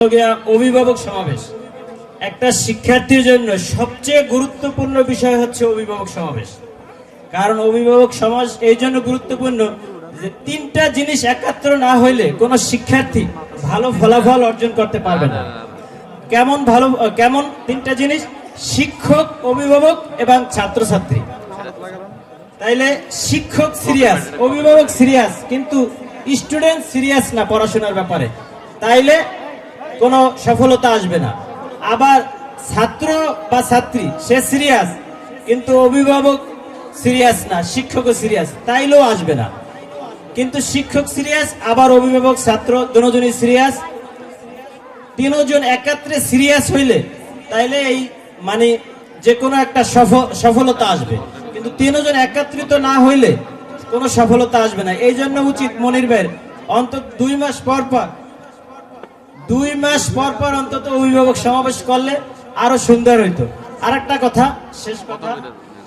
অভিভাবক সমাবেশ একটা শিক্ষার্থীর জন্য সবচেয়ে গুরুত্বপূর্ণ বিষয় হচ্ছে অভিভাবক সমাবেশ। কারণ অভিভাবক সমাজ এই জন্য গুরুত্বপূর্ণ যে তিনটা জিনিস একাত্র না হইলে কোনো শিক্ষার্থী ভালো ফলাফল অর্জন করতে পারবে না। কেমন তিনটা জিনিস? শিক্ষক, অভিভাবক এবং ছাত্রছাত্রী। তাইলে শিক্ষক সিরিয়াস, অভিভাবক সিরিয়াস, কিন্তু স্টুডেন্ট সিরিয়াস না পড়াশোনার ব্যাপারে, তাইলে কোনো সফলতা আসবে না। আবার ছাত্র বা ছাত্রী সে সিরিয়াস, কিন্তু অভিভাবক সিরিয়াস না, শিক্ষকও সিরিয়াস, তাইলেও আসবে না। কিন্তু শিক্ষক সিরিয়াস, আবার অভিভাবক ছাত্র দুজনই সিরিয়াস, তিনজন একাত্রে সিরিয়াস হইলে তাইলে এই মানে যে কোনো একটা সফলতা আসবে। কিন্তু তিনজন একত্রিত না হইলে কোনো সফলতা আসবে না। এই জন্য উচিত মনির ভাইয়ের অন্তত 2 মাস পর অন্তত অভিভাবক সমাবেশ করলে আরো সুন্দর হইতো। আর একটা কথা, শেষ কথা,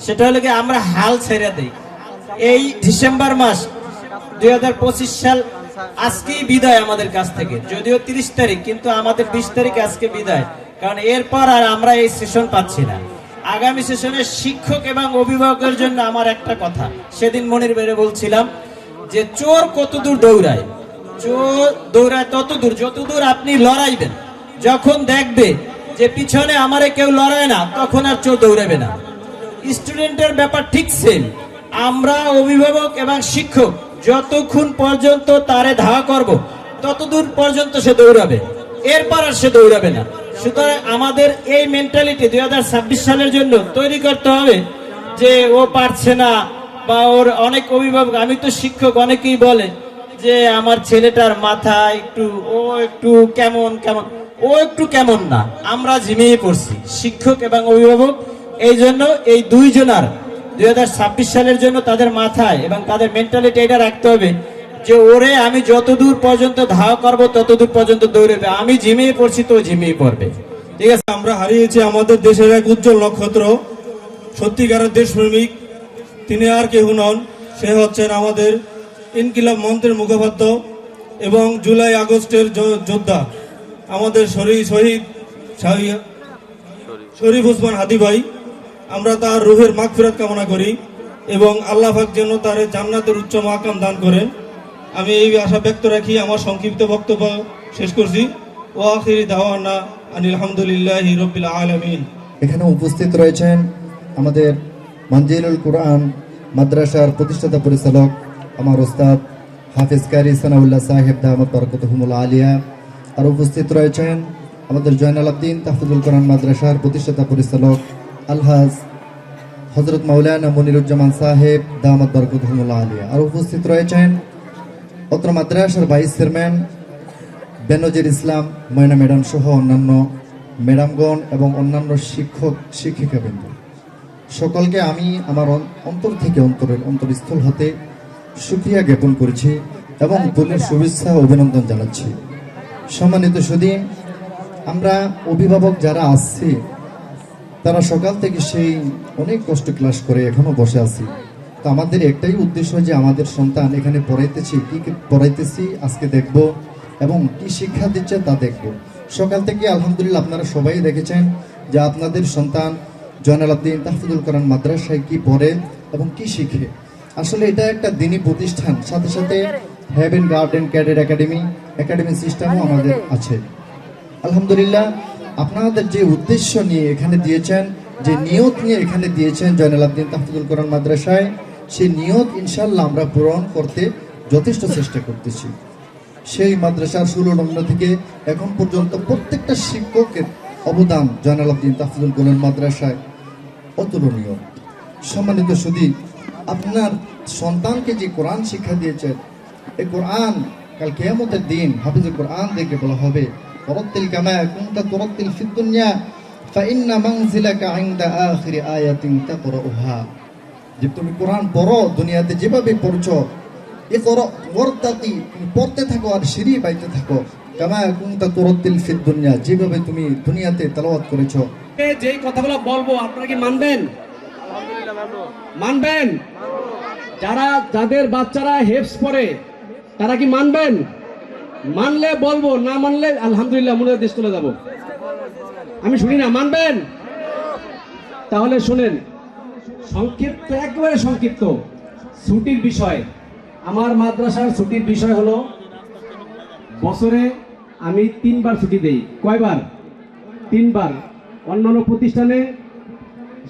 সেটা হলো কি আমরা হাল ছেড়ে দেই। এই ডিসেম্বর মাস 2025 সাল আজকেই বিদায় আমাদের কাছ থেকে, যদিও 30 তারিখ, কিন্তু আমাদের 20 তারিখ আজকে বিদায়। কারণ এরপর আর আমরা এই সেশন পাচ্ছি না। আগামী সেশনে শিক্ষক এবং অভিভাবকের জন্য আমার একটা কথা, সেদিন মনির বেড়ে বলছিলাম যে চোর কতদূর দৌড়ায়, চোর দৌড়ায় ততদূর যতদূর আপনি লড়াইবেন। যখন দেখবে যে পিছনে আমারে কেউ লড়ায় না, তখন আর চোর দৌড়াবে না। স্টুডেন্টের ব্যাপার ঠিক সেম। আমরা অভিভাবক এবং শিক্ষক যতক্ষণ পর্যন্ত তারে ধাওয়া করব ততদূর পর্যন্ত সে দৌড়াবে, এরপর আর সে দৌড়াবে না। সুতরাং আমাদের এই মেন্টালিটি 2026 সালের জন্য তৈরি করতে হবে যে ও পারছে না, বা ওর অনেক অভিভাবক, আমি তো শিক্ষক, অনেকেই বলে যে আমার ছেলেটার মাথা একটু কেমন না। আমরা ঝিমিয়ে পড়ছি, শিক্ষক এবং অভিভাবক। এই জন্য এই দুইজনার 2026 সালের জন্য তাদের মাথায় এবং তাদের মেন্টালিটি এটা রাখতে হবে যে ওরে আমি যতদূর পর্যন্ত ধাওয়া করবো ততদূর পর্যন্ত দৌড়াবে, আমি ঝিমিয়ে পড়ছি তো ঝিমিয়ে পড়বে। ঠিক আছে, আমরা হারিয়েছি আমাদের দেশের এক উজ্জ্বল নক্ষত্র, সত্যিকারের দেশপ্রেমিক। তিনি আর কেউ নন, সে হচ্ছেন আমাদের ইনকিলাব মন্ত্রের মুখপাত্র এবং জুলাই আগস্টের যোদ্ধা, আমাদের শহীদ শরীফ ওসমান হাদি ভাই। আমরা তার রুহের মাগফিরাত কামনা করি এবং আল্লাহ পাক যেন তার জান্নাতের উচ্চ মাকাম দান করেন। আমি এই আশা ব্যক্ত রাখি আমার সংক্ষিপ্ত বক্তব্য শেষ করছি। ওয়া আখিরি দাওয়ানা আনিল হামদুলিল্লাহি রাব্বিল আলামিন। এখানে উপস্থিত রয়েছেন আমাদের মঞ্জিলুল কুরআন মাদ্রাসার প্রতিষ্ঠাতা পরিচালক আমার ওস্তাদ হাফেজ কারি সানাউল্লাহ সাহেব দামাত বরকতুহুমুল আলিয়া। আর উপস্থিত রয়েছেন আমাদের জয়নাল আবদিন তাহফিজুল কোরআন মাদ্রাসার প্রতিষ্ঠাতা পরিচালক আলহাজ হযরত মাওলানা মনিরুজ্জামান সাহেব দামাত বরকতুহুমুল আলিয়া। আর উপস্থিত রয়েছেন অত্র মাদ্রাসার ভাইস চেয়ারম্যান বেনজির ইসলাম ময়না ম্যাডাম সহ অন্যান্য ম্যাডামগণ এবং অন্যান্য শিক্ষক শিক্ষিকাবৃন্দ। সকলকে আমি আমার অন্তর থেকে অন্তরস্থল হতে শুকরিয়া জ্ঞাপন করেছি এবং দলের শুভেচ্ছা অভিনন্দন জানাচ্ছি। সম্মানিত সুধী, আমরা অভিভাবক যারা আসছি তারা সকাল থেকে সেই অনেক কষ্ট ক্লাস করে এখনো বসে আছি। তো আমাদের একটাই উদ্দেশ্য যে আমাদের সন্তান এখানে পড়াইতেছি, কি পড়াইতেছি আজকে দেখব এবং কি শিক্ষা দিচ্ছে তা দেখব। সকাল থেকে আলহামদুলিল্লাহ আপনারা সবাই দেখেছেন যে আপনাদের সন্তান জয়নাল আবদিন তাহফিজুল কোরআন মাদ্রাসায় কি পড়ে এবং কি শিখে। আসলে এটা একটা দিনী প্রতিষ্ঠান, সাথে সাথে হেভেন গার্ডেন ক্যাডেট একাডেমি সিস্টেমও আমাদের আছে। আলহামদুলিল্লাহ আপনাদের যে উদ্দেশ্য নিয়ে এখানে দিয়েছেন, যে নিয়ত নিয়ে এখানে দিয়েছেন জয়নাল আবদিন তাহফিজুল কোরআন মাদ্রাসায়, সেই নিয়ত ইনশাআল্লাহ আমরা পূরণ করতে যথেষ্ট চেষ্টা করতেছি। সেই মাদ্রাসার 16 নম্বর থেকে এখন পর্যন্ত প্রত্যেকটা শিক্ষকের অবদান জয়নাল আবদিন তাহফিজুল কোরআন মাদ্রাসায় অতুলনীয়। সম্মানিত সুধী, আপনার সন্তানকে যে কোরআন শিক্ষা দিয়েছেন, এই কোরআন কাল কিয়ামতের দিন হাফিজুল কোরআন দেখে বলা হবে তরাত্তিল কামা কুনতা তুরাত্তিল ফিদ দুনিয়া ফাইন্না মানজিলাকা ইনদা আখিরি আয়াতিন তাকরাউহা। যে তুমি কোরআন পড়ো, দুনিয়াতে যেভাবে পড়ছো, ইকরা ওয়ারতাকি, তুমি পড়তে থাকো আর সিঁড়ি বাইতে থাকো, কামা কুনতা তুরাত্তিল ফিদ দুনিয়া, যেভাবে তুমি দুনিয়াতে তেলাওয়াত করেছো। যেই কথাগুলো বলবো আপনারা কি মানবেন? মানবেন? যাদের বাচ্চারা হেফজ পড়ে তারা কি মানবেন? মানলে বলবো, না মানলে আলহামদুলিল্লাহ মনে হয় দেশ চলে যাব। আমি শুনি না, মানবেন? তাহলে শুনেন, সংক্ষিপ্ত, একেবারে সংক্ষিপ্ত ছুটির বিষয়। আমার মাদ্রাসার ছুটির বিষয় হলো বছরে আমি 3 বার ছুটি দেই। কয়বার? 3 বার। অন্যান্য প্রতিষ্ঠানে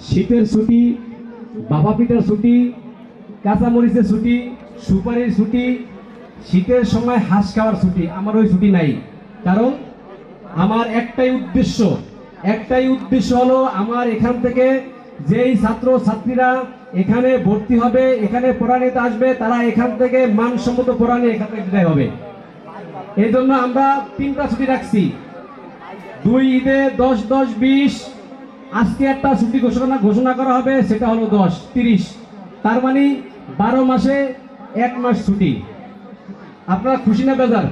শীতের ছুটি, বাবা পিঠার ছুটি, কাঁচামরিচের ছুটি, সুপারির ছুটি, শীতের সময় হাঁস খাওয়ার ছুটি। আমার ওই ছুটি নাই। কারণ আমার একটাই উদ্দেশ্য হলো আমার এখান থেকে যেই ছাত্র ছাত্রীরা এখানে ভর্তি হবে, এখানে পড়া নিতে আসবে, তারা এখান থেকে মানসম্মত পড়া নিয়ে এখান থেকে বিদায় হবে। এই জন্য আমরা 3টা ছুটি রাখছি। 2 ঈদে 10, 10, 20। আজকে একটা ছুটি ঘোষণা করা হবে, সেটা হলো 10, 30। তার মানে 12 মাসে 1 মাস ছুটি। আপনারা খুশি না বেজার?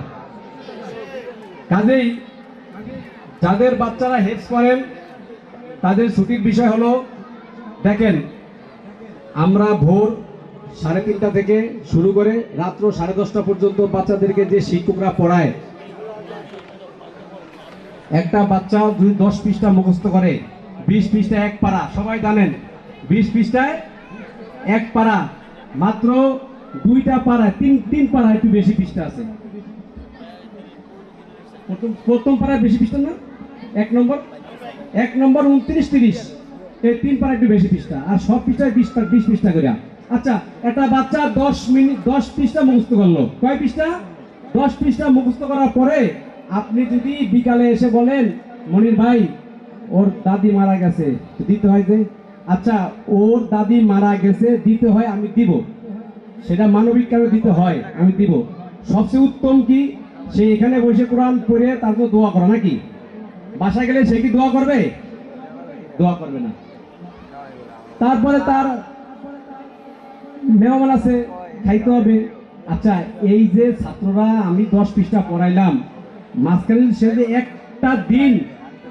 কাজেই যাদের বাচ্চারা হেফজ করেন তাদের ছুটির বিষয় হলো, দেখেন আমরা ভোর 3:30 থেকে শুরু করে রাত্র 10:30 পর্যন্ত বাচ্চাদেরকে যে শিক্ষকরা পড়ায়, একটা বাচ্চা যদি 10 পৃষ্ঠা মুখস্থ করে, 20 পৃষ্ঠায় 1 পারা, সবাই জানেন 20 পৃষ্ঠায় 1 পারা, মাত্র 2টা পাড়ায় 3 পাড়ায় একটু বেশি পৃষ্ঠা আছে। প্রথম পাড়ায় বেশি পৃষ্ঠা না, 1 নম্বর 29, 30, এই 3 পাড়ায় একটু বেশি পৃষ্ঠা, আর সব পৃষ্ঠায় 20 পৃষ্ঠা করে। আচ্ছা, একটা বাচ্চা 10 পৃষ্ঠা মুখস্থ করলো। কয় পৃষ্ঠা? 10 পৃষ্ঠা মুখস্থ করার পরে আপনি যদি বিকালে এসে বলেন, মনির ভাই ওর দাদি মারা গেছে, দিতে হয় যে, আচ্ছা ওর দাদি মারা গেছে দিতে হয়, আমি দিব, সেটা মানবিক কারণে দিতে হয়, আমি দিব। সবচেয়ে উত্তম কি, সে এখানে বসে কোরআন পড়ে তারপর দোয়া করা, নাকি? বাসা গেলে সে কি দোয়া করবে? দোয়া করবে না। তারপরে তার মেহমান আছে, খাইতে হবে। আচ্ছা, এই যে ছাত্ররা আমি 10 পৃষ্ঠা পড়াইলাম, মাঝখানে সে যে একটা দিন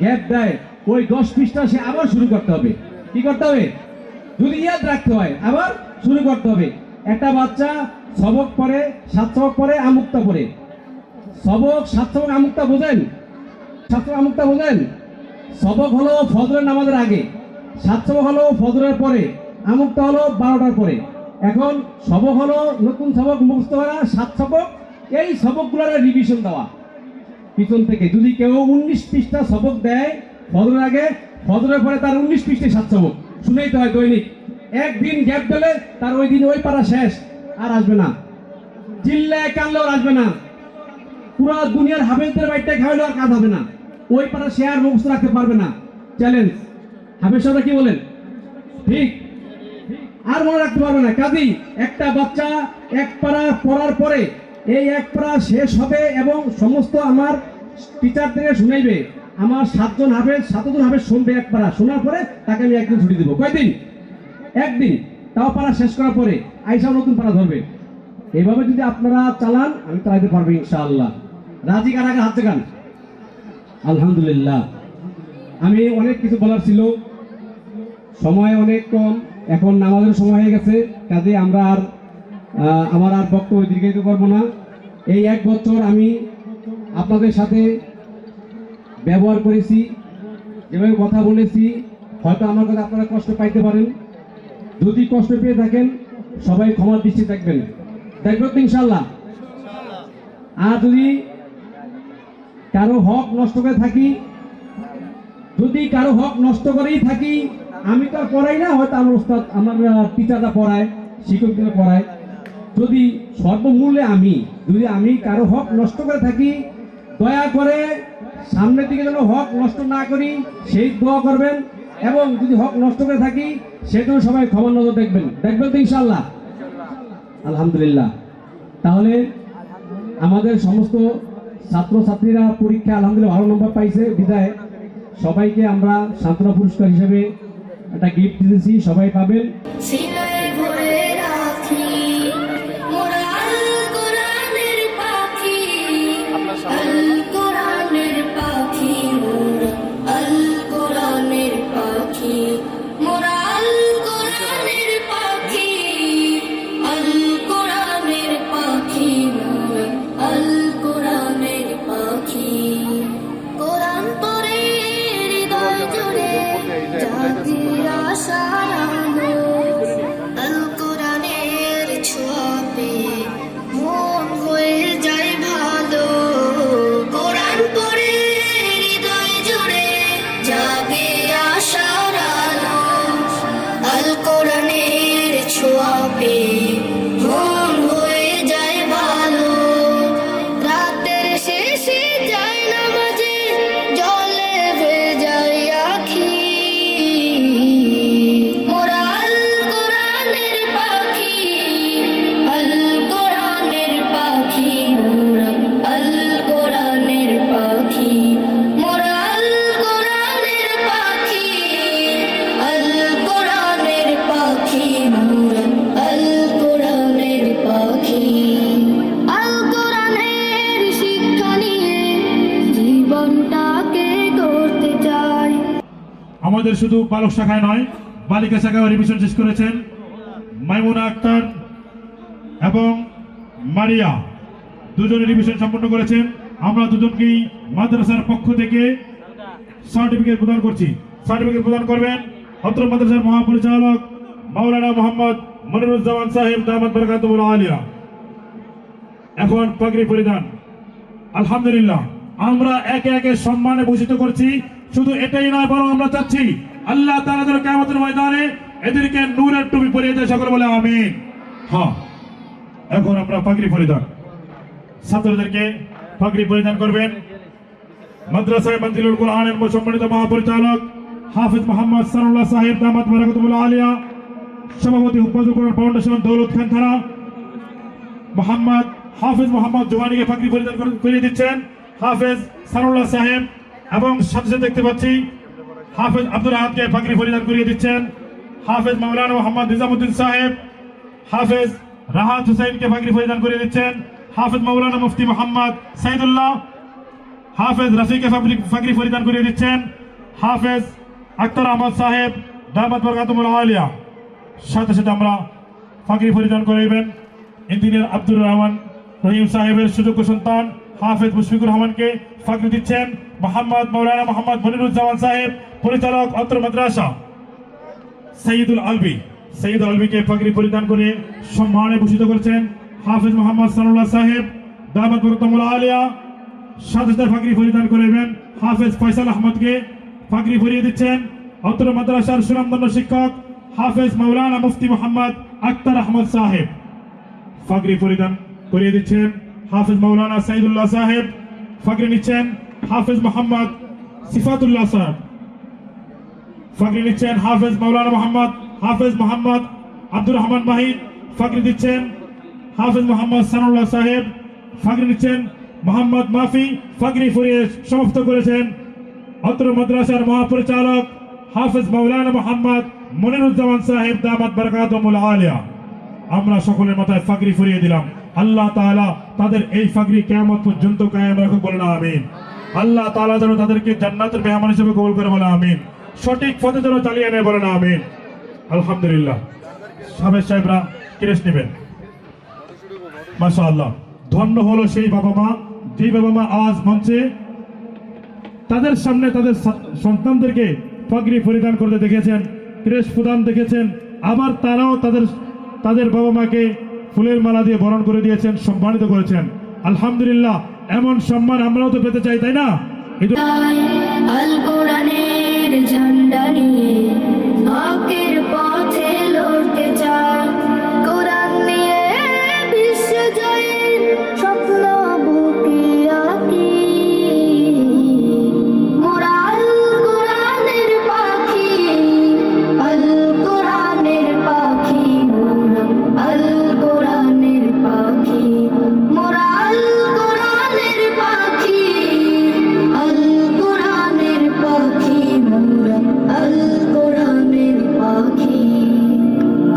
গ্যাপ দেয়, ওই 10 পৃষ্ঠা সে আবার শুরু করতে হবে। কি করতে হবে? যদি ইয়াদ রাখতে হয় আবার শুরু করতে হবে। একটা বাচ্চা সবক পড়ে, 7 সবক পড়ে, আমুক্তা পড়ে। সবক 7 সবক আমুক্তা বোঝেন? 7 সবক আমুক্তা বোঝেন? সবক হলো ফজরের নামাজের আগে, 7 সবক হলো ফজরের পরে, আমুক্তা হলো 12টার পরে। এখন সবক হলো নতুন সবক মুখস্থ করা, 7 সবক। এই সবকগুলোর রিভিশন দেওয়া পিছন থেকে। যদি কেউ 19 পৃষ্ঠা সবক দেয় ফজরের আগে, ফজরের পরে তার 19 পৃষ্ঠায় 7 সবক শুনেইতে হয় দৈনিক। একদিন গ্যাপ দিলে তার ওই দিন ওই পারা শেষ, আর আসবে না। চিল্লায় কানলেও আসবে না। পুরো দুনিয়ার হাফেজদের বাইরটা খাওয়াইলেও আর কাজ হবে না। ওই পারা সে আর মুখস্থ রাখতে পারবে না। চ্যালেঞ্জ। হাফেজ সাহেবরা কি বলেন? ঠিক, আর মনে রাখতে পারবে না। কাজেই একটা বাচ্চা 1 পারা পড়ার পরে এই 1 পারা শেষ হবে এবং সমস্ত আমার টিচারদের শুনাইবে। আমার 7 জন হাফেজ শুনবে 1 পারা, শোনার পরে তাকে আমি একদিন ছুটি দেবো। কয়দিন? একদিন। তাও পারা শেষ করার পরে আইসা নতুন পারা ধরবে। এইভাবে যদি আপনারা চালান, আমি চালাইতে পারবো ইনশাআল্লাহ। রাজি কার? আগে হাত দেখান। আলহামদুলিল্লাহ। আমি অনেক কিছু বলার ছিল, সময় অনেক কম, এখন নামাজের সময় হয়ে গেছে। কাজে আমরা আর আমার আর বক্তব্য দীর্ঘায়িত করবো না। এই 1 বছর আমি আপনাদের সাথে ব্যবহার করেছি, যেভাবে কথা বলেছি, হয়তো আমার কথা আপনারা কষ্ট পাইতে পারেন। যদি কষ্ট পেয়ে থাকেন, সবাই ক্ষমার দৃষ্টি দেখবেন তো ইনশাআল্লাহ। আর যদি কারো হক নষ্ট করে থাকি, করেই থাকি, আমি তো আর পড়াই না, হয়তো আমার উস্তাদ, আমার টিচাররা পড়ায়, শিক্ষকরা পড়ায়। যদি সর্বমূল্যে যদি আমি কারো হক নষ্ট করে থাকি, দয়া করে সামনের দিকে যেন হক নষ্ট না করি সেই দোয়া করবেন। এবং যদি হক নষ্ট করে থাকি, সেটাও সবাই ক্ষমার নজর দেখবেন তো ইনশাআল্লাহ। আলহামদুলিল্লাহ। তাহলে আমাদের সমস্ত ছাত্রছাত্রীরা পরীক্ষা আলহামদুলিল্লাহ ভালো নম্বর পাইছে বিদায় সবাইকে আমরা সান্ত্বনা পুরস্কার হিসেবে একটা গিফট দিয়েছি, সবাই পাবেন। আল কোরআনের জাতির আশার আলো আল কোরআনের ছোঁয়া পেয়ে মন হয়ে যায় ভালো কোরআন পড়ে হৃদয় জুড়ে জাগে আশার আলো আল কোরআনের ছোঁয়া পেয়ে মন হয়ে যায় ভালো রাতের শেষে যায় নামাজে জলে ভেজায় আখি মোরা আল কোরআনের পাখি আল কোরআনের পাখি মোরা আল কোরআনের পাখি মোরা আল কোরআনের পাখি আল কোরআনের পাখি মোরা আল কোরআনের পাখি আল কোরআনের শিক্ষা নিয়ে জীবনটাকে গড়তে চাই আমাদের শুধু বালক শাখায় নয় বালিকা শাখায় রিভিশন শেষ করেছেন মাইমুনা আক্তার এবং মারিয়া, দুজনে রিভিশন সম্পন্ন করেছেন। আমরা দুজনকেই মাদ্রাসার পক্ষ থেকে সার্টিফিকেট প্রদান করছি। সার্টিফিকেট প্রদান করবেন অত্র মাদ্রাসার মহাপরিচালক মাওলানা মোহাম্মদ মনিরুজ্জামান সাহেব দামাত বরকাতুল আলিয়া। এখন পাগড়ি পরিধান। আলহামদুলিল্লাহ, আমরা একে একে সম্মানে ভূষিত করছি। শুধু এটাই নয়, বরং আমরা চাচ্ছি আল্লাহ তাআলা যেন কিয়ামতের ময়দানে এদেরকে নূরের টুপি পরিয়ে দেয়, সকলে বলে আমিন। হ্যাঁ, এখন আমরা পাগড়ি পরিধান, ছাত্রদেরকে পাগড়ি পরিধান করবেন মাদ্রাসায় মঞ্জিলুল কুরআনের সম্মানিত মহাপরিচালক হাফিজ মোহাম্মদ সানাউল্লাহ সাহেব দামাত বরকাতুল আলিয়া, সভাপতি হুফাজুল কোরআন ফাউন্ডেশন দৌলত খান থানা মোহাম্মদ হাফিজ মোহাম্মদ জোয়ানিকে পাগড়ি পরিধান করিয়ে দিচ্ছেন হাফিজ সানাউল্লাহ সাহেব, এবং সাথে সাথে দেখতে পাচ্ছি হাফিজ আব্দুল আহাদকে পাগড়ি পরিধান করিয়ে দিচ্ছেন হাফিজ মাওলানা মোহাম্মদ নিজামুদ্দিন সাহেব, হাফিজ রাহাত হুসাইনকে পাগড়ি পরিধান করিয়ে দিচ্ছেন হাফিজ মাওলানা মুফতি মোহাম্মদ সাইদুল্লাহ, হাফিজ রফিকে পাগড়ি পরিধান করিয়ে দিচ্ছেন হাফিজ আক্তার আহমদ সাহেব দামাত বরকাতুল আলিয়া। সাথে সাথে আমরা পাগড়ি পরিধান করাইবেন ইঞ্জিনিয়ার আব্দুর রহমান রহিম সাহেবের সুযোগ্য সন্তান হাফিজ মুশফিকুর রহমানকে পাগড়ি দিচ্ছেন মোহাম্মদ মাওলানা মোহাম্মদ মনিরুজ্জামান সাহেব, পরিচালক অত্র মাদ্রাসা। সৈয়দুল আলবিকে পাগড়ি পরিধান করে সম্মানে ভূষিত করেছেন হাফিজ মোহাম্মদ সানাউল্লাহ সাহেব দামাত বরকাতুল আলিয়া। সাথে সাথে পাগড়ি পরিধান করাইবেন হাফিজ ফয়সাল আহমদকে পাগড়ি পরিয়ে দিচ্ছেন অত্র মাদ্রাসার সুনামধন্য শিক্ষক হাফিজ মাওলানা মুফতি মোহাম্মদ আক্তার আহমদ সাহেব। পাগড়ি পরিধান করিয়ে দিচ্ছেন হাফিজ মাওলানা সাইদুল্লাহ সাহেব, পাগড়ি নিচ্ছেন হাফিজ মোহাম্মদ সিফাতুল্লাহ সাহেব, পাগড়ি নিচ্ছেন হাফিজ মাওলানা হাফিজ মোহাম্মদ আব্দুর রহমান মাহিদ, পাগড়ি দিচ্ছেন হাফিজ মোহাম্মদ সানাউল্লাহ সাহেব, পাগড়ি নিচ্ছেন মোহাম্মদ মাফি। পাগড়ি পরিয়ে সমাপ্ত করেছেন অত্র মাদ্রাসার মহাপরিচালক হাফিজ মাওলানা মোহাম্মদ মনিরুজ্জামান সাহেব দামাত বরকাতুল আলিয়া। আমরা সকলের মাথায় পাগড়ি পরিয়ে দিলাম। আল্লাহ তাআলা তাদের এই পাগড়ি কিয়ামত পর্যন্ত কায়েম রাখুক, বলেন আমিন। আল্লাহ তাআলা যেন তাদেরকে জান্নাতের মেহমান হিসেবে কবুল করে, বলেন আমিন। সঠিক পথে যেন চালিয়ে নেয়, বলেন আমিন। আলহামদুলিল্লাহ, সাহেবরা ক্রেশ নেবেন। মাশাআল্লাহ, ধন্য হলো সেই বাবা মা, যে বাবা মা আজ মঞ্চে তাদের সামনে তাদের সন্তানদেরকে পাগড়ি পরিধান করতে দেখেছেন, ক্রেশ প্রদান দেখেছেন, আবার তারাও তাদের বাবা মাকে ফুলের মালা দিয়ে বরণ করে দিয়েছেন, সম্মানিত করেছেন। আলহামদুলিল্লাহ, এমন সম্মান আমরাও তো পেতে চাই, তাই না? আল কোরআনের ঝান্ডা নিয়ে হকের পথে লড়তে চাই, কোরআন নিয়ে বিশ্ব জয়ের স্বপ্ন বুকে রাখি, মোরা আল কোরআনের পাখি, আল কোরআনের পাখি, মোরা আল কোরআনের পাখি, মোরা আল কোরআনের পাখি, আল কোরআনের পাখি, মোরা আল কোরআনের পাখি।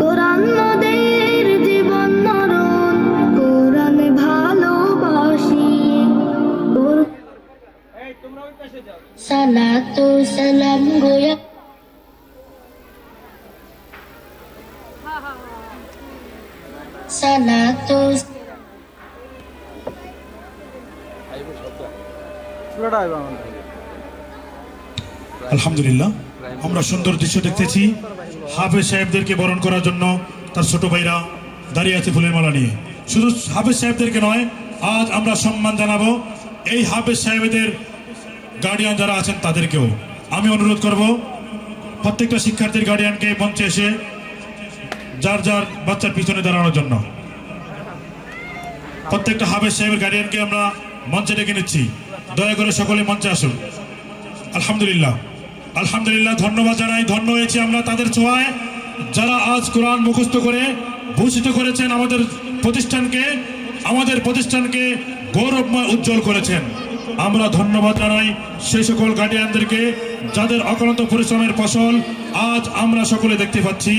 কোরআন মোদের জীবন মরণ, কোরআন ভালোবাসি, সালাতু সালাম গোয়া সালাতু আলহামদুলিল্লাহ, আমরা সুন্দর দৃশ্য দেখতেছি। হাফেজ সাহেবদেরকে বরণ করার জন্য তার ছোট ভাইরা দাঁড়িয়ে আছে ফুলের মালা নিয়ে। শুধু হাফেজ সাহেবদেরকে নয়, আজ আমরা সম্মান জানাবো এই হাফেজ সাহেবদের গার্ডিয়ান যারা আছেন তাদেরকেও। আমি অনুরোধ করব প্রত্যেকটা শিক্ষার্থীর গার্ডিয়ানকে মঞ্চে এসে যার যার বাচ্চার পিছনে দাঁড়ানোর জন্য। প্রত্যেকটা হাফেজ সাহেবের গার্ডিয়ানকে আমরা মঞ্চে ডেকে নিচ্ছি। দয়া করে সকলে মঞ্চে আসুন। আলহামদুলিল্লাহ, আলহামদুলিল্লাহ, ধন্যবাদ জানাই। ধন্য হয়েছি আমরা তাদের ছোঁয়ায় যারা আজ কোরআন মুখস্থ করে ভূষিত করেছেন আমাদের প্রতিষ্ঠানকে গৌরবময় উজ্জ্বল করেছেন। আমরা ধন্যবাদ জানাই সেই সকল গার্ডিয়ানদেরকে যাদের অক্লান্ত পরিশ্রমের ফসল আজ আমরা সকলে দেখতে পাচ্ছি।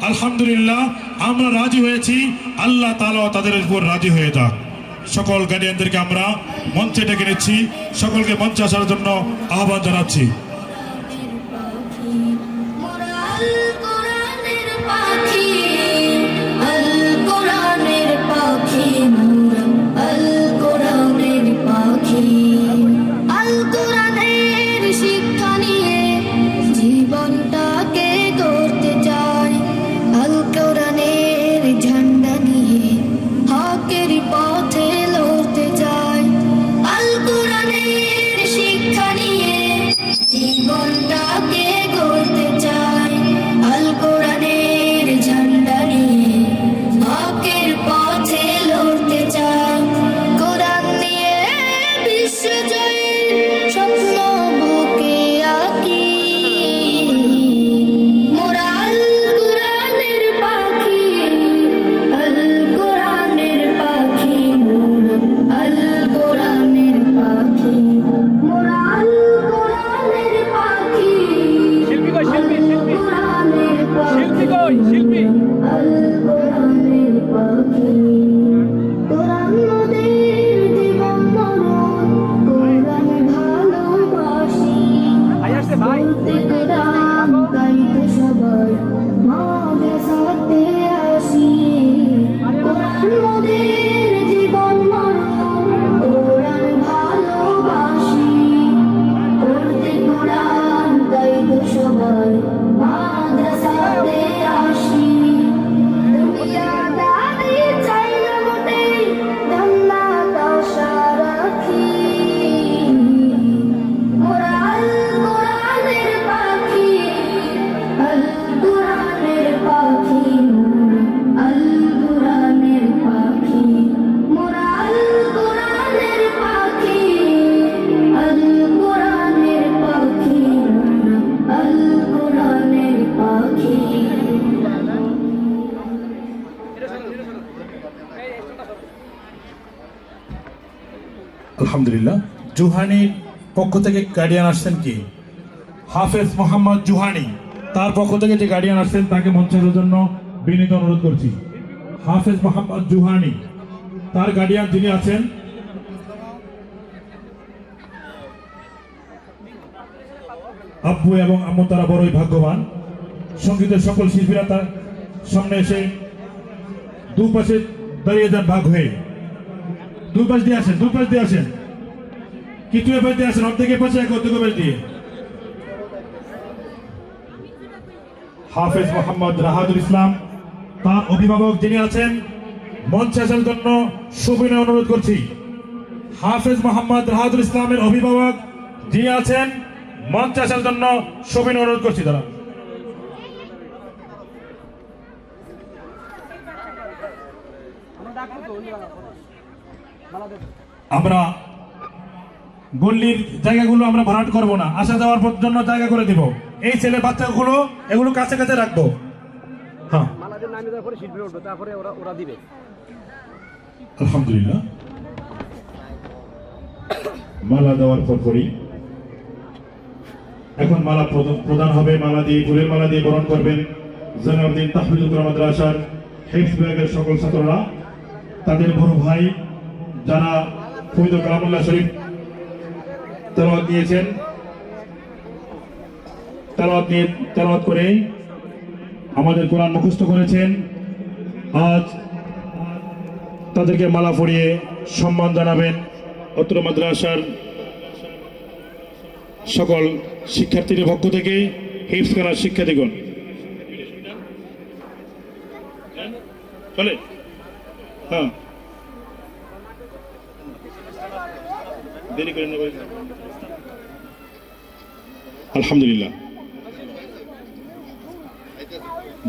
আলহামদুলিল্লাহ, আমরা রাজি হয়েছি, আল্লাহ তাআলা তাদের উপর রাজি হয়ে যাক। সকল গার্ডিয়ানদেরকে আমরা মঞ্চে ডেকে নিচ্ছি, সকলকে মঞ্চে আসার জন্য আহ্বান জানাচ্ছি। আলহামদুলিল্লাহ, জুহানির পক্ষ থেকে গার্ডিয়ান আসছেন কি? হাফেজ মোহাম্মদ জুহানি, তার পক্ষ থেকে যে গার্ডিয়ান আসছেন তাকে মঞ্চের জন্য বিনীত অনুরোধ করছি। হাফেজ মোহাম্মদ জুহানি, তার গার্ডিয়ান যিনি আছেন আব্বু এবং আম্মু, তারা বড়ই ভাগ্যবান। সঙ্গীতের সকল শিল্পীরা তার সামনে এসে দুপাশে দাঁড়িয়ে যান ভাগ হয়ে। দুই পাশ দিয়ে আসেন, দুই পাশ দিয়ে আসেন, কিছু পাশ দিয়ে আসেন, অর্ধেকের পাশে এক অর্ধেক পাশ দিয়ে। হাফেজ মোহাম্মদ রাহাদুল ইসলাম, তার অভিভাবক যিনি আছেন মঞ্চে আসার জন্য সবিনয় অনুরোধ করছি। হাফেজ মোহাম্মদ রাহাদুল ইসলামের অভিভাবক যিনি আছেন মঞ্চে আসার জন্য সবিনয় অনুরোধ করছি। তারা আমরা গল্লির জায়গাগুলো আমরা ভরাট করব না, আসা যাওয়ার জন্য জায়গা করে দিব। এই ছেলে বাচ্চাগুলো এগুলো কাছে কাছে রাখবো। হ্যাঁ, আলহামদুলিল্লাহ, মালা দেওয়ার পর করি। এখন মালা প্রদান হবে। মালা দিয়ে, ফুলের মালা দিয়ে বরণ করবেন জয়নুদ্দিন তাহফিজুল কোরআন মাদ্রাসার হিফজ বিভাগের সকল ছাত্ররা, তাদের বড় ভাই যারা পবিত্র কালামুল্লাহ শরীফ তেলাওয়াত নিয়েছেন, তেলাওয়াত করে আমাদের কোরআন মুখস্থ করেছেন। আজ তাদেরকে মালা পরিয়ে সম্মান জানাবেন অত্র মাদ্রাসার সকল শিক্ষার্থীদের পক্ষ থেকে হিফজ করার শিক্ষার্থীগণ। চলে হ্যাঁ দেরি করেন না ভাই। আলহামদুলিল্লাহ,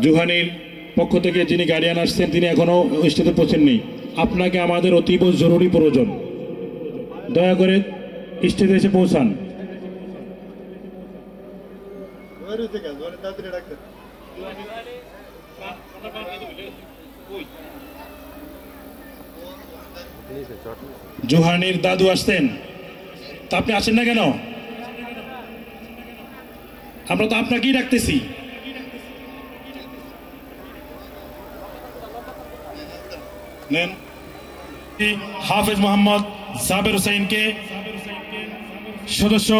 জুহানির পক্ষ থেকে যিনি গার্ডিয়ান আসছেন তিনি এখনো স্টেজে পৌঁছেননি। আপনাকে আমাদের অতীব জরুরি প্রয়োজন, দয়া করে স্টেজে এসে পৌঁছান। জুহানির দাদু আসতেন, তা আপনি আসেন না কেন? আমরা তো আপনাকেই ডাকতেছি। নেন হাফেজ মোহাম্মদ জাবের হোসেনকে, সদস্য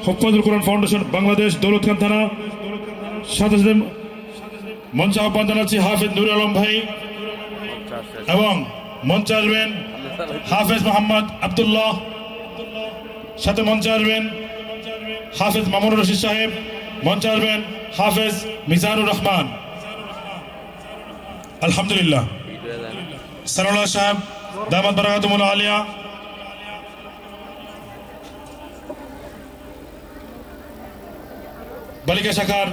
হুফাজুল কোরআন ফাউন্ডেশন বাংলাদেশ, দৌলতখান থানা, সদস্য মঞ্চে আহ্বান জানাচ্ছি হাফেজ নুর আলম ভাই, এবং মঞ্চে আসবেন হাফেজ মোহাম্মদ আব্দুল্লাহ, সাথে মঞ্চে আসবেন হাফেজ মামুনুর রশিদ সাহেব, মঞ্চে আসবেন হাফেজ মিজানুর রহমান। আলহামদুলিল্লাহ, সালাউল্লাহ সাহেব দামাত বারাকাতুহুল আলিয়া, বালিকা শাখার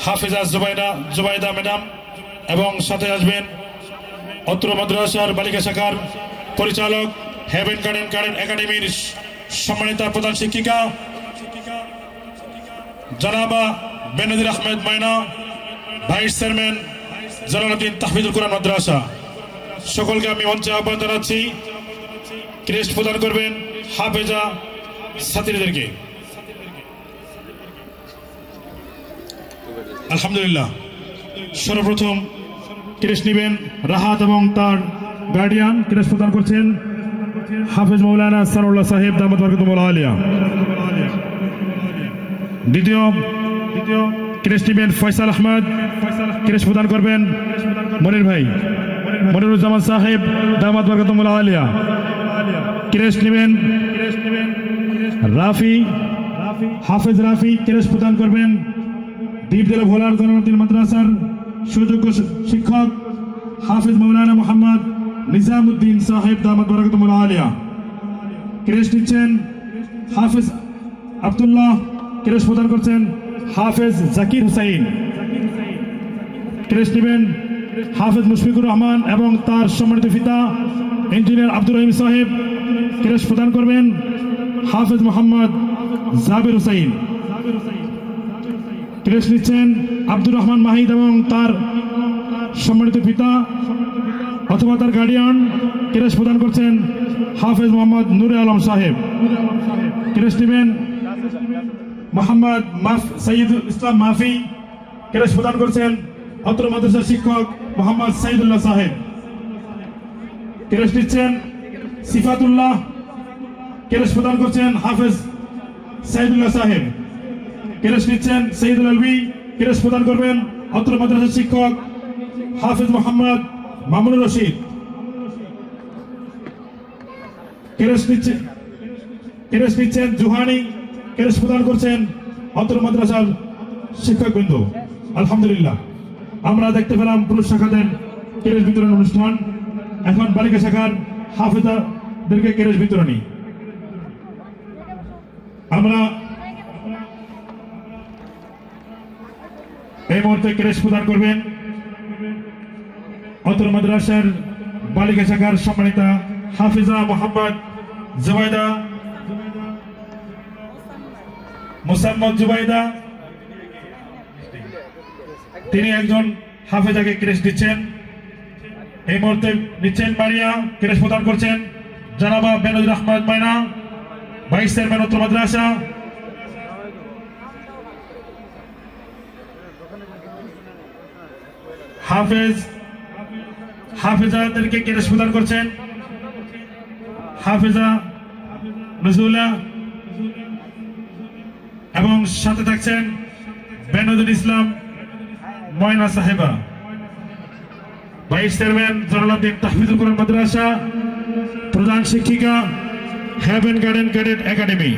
হাফেজা জুবাইদা ম্যাডাম, এবং সাথে আসবেন অত্র মাদ্রাসার বালিকা শাখার পরিচালক হেভেন গার্ডেন একাডেমির সম্মানিতা প্রধান শিক্ষিকা জনাবা বেনজির আহমেদ ময়না, ভাইস চেয়ারম্যান জালালউদ্দিন তাহফিজুল কোরআন মাদ্রাসা। সকলকে আমি মঞ্চে আহ্বান জানাচ্ছি, ক্রেস্ট প্রদান করবেন হাফেজা ছাত্রীদেরকে। আলহামদুলিল্লাহ, সর্বপ্রথম ক্রেস্ট নেবেন রাহাত এবং তার গার্ডিয়ান। ক্রেস্ট প্রদান করছেন হাফেজ মৌলানা সানাউল্লাহ সাহেব দামাত বারাকাতুহুল আলিয়া। দ্বিতীয় ক্রেস্ট নেবেন ফয়সাল আহমদ, ক্রেস্ট প্রদান করবেন মনির ভাই, মনিরুজ্জামান সাহেব দামাত বারাকাতুহুল আলিয়া। ক্রেস্ট নেবেন রাফি, হাফেজ রাফি, ক্রেস্ট প্রদান করবেন দ্বীপজেলা ভোলার জালালউদ্দিন মাদ্রাসার সুযোগ্য শিক্ষক হাফেজ মৌলানা মোহাম্মদ নিজামুদ্দিন সাহেব দামাত বারাকাতুহুল আলিয়া। ক্রেস্ট নিচ্ছেন হাফেজ আব্দুল্লাহ, ক্রেস্ট প্রদান করছেন হাফেজ জাকির হুসাইন। ক্রেস্ট নেবেন হাফেজ মুশফিকুর রহমান এবং তার সম্মানিত পিতা ইঞ্জিনিয়ার আব্দুর রহিম সাহেব। ক্রেস্ট প্রদান করবেন হাফেজ মোহাম্মদ জাবের হুসাইন। ক্রেস্ট নিচ্ছেন আব্দুর রহমান মাহিদ এবং তার সম্মানিত পিতা অথবা তার গার্ডিয়ান। ক্রেস্ট প্রদান করছেন হাফেজ মোহাম্মদ নুরে আলম সাহেব। ক্রেস্ট নেবেন মোহাম্মদ সঈদুল ইসলাম মাফি, ক্রেস্ট প্রদান করছেন অত্র মাদ্রাসার শিক্ষক মোহাম্মদ সাইদুল্লাহ সাহেব। ক্রেস্ট নিচ্ছেন সিফাতুল্লাহ, ক্রেস্ট প্রদান করছেন হাফেজ সাইদুল্লাহ সাহেব। ক্রেস্ট নিচ্ছেন সঈদুল আলবি, ক্রেস্ট প্রদান করবেন অত্র মাদ্রাসার শিক্ষক হাফেজ মোহাম্মদ মামুনুর রশিদ। ক্রেস্ট নিচ্ছেন জুহানি, ক্রেস্ট প্রদান করছেন অত্র মাদ্রাসার শিক্ষকবৃন্দ। আলহামদুলিল্লাহ, আমরা দেখতে পেলাম পুরুষ শাখাদের ক্রেস্ট বিতরণ অনুষ্ঠান। এখন বালিকা শাখার হাফেজাদেরকে ক্রেস্ট বিতরণী। আমরা এই মুহূর্তে ক্রেস্ট প্রদান করবেন অত্র মাদ্রাসার বালিকা শাখার সম্মানিতা হাফিজা মোহাম্মদ জুবাইদা মুসাম্মদ জুবাইদা। তিনি একজন হাফেজাকে ক্রেস্ট দিচ্ছেন। এই মুহূর্তে নিচ্ছেন মারিয়া, ক্রেস্ট প্রদান করছেন জানাবা বেনজির আহমেদ ময়না, ভাইস চেয়ারম্যান অত্র মাদ্রাসা। হাফেজাদেরকে ক্রেস্ট প্রদান করছেন হাফেজা নজরুল্লাহ এবং সাথে থাকছেন বেনজির ইসলাম ময়না সাহেবা, ভাইস চেয়ারম্যান জালালউদ্দিন তাহফিজুল কোরআন মাদ্রাসা, প্রধান শিক্ষিকা হেভেন গার্ডেন ক্যাডেট একাডেমি।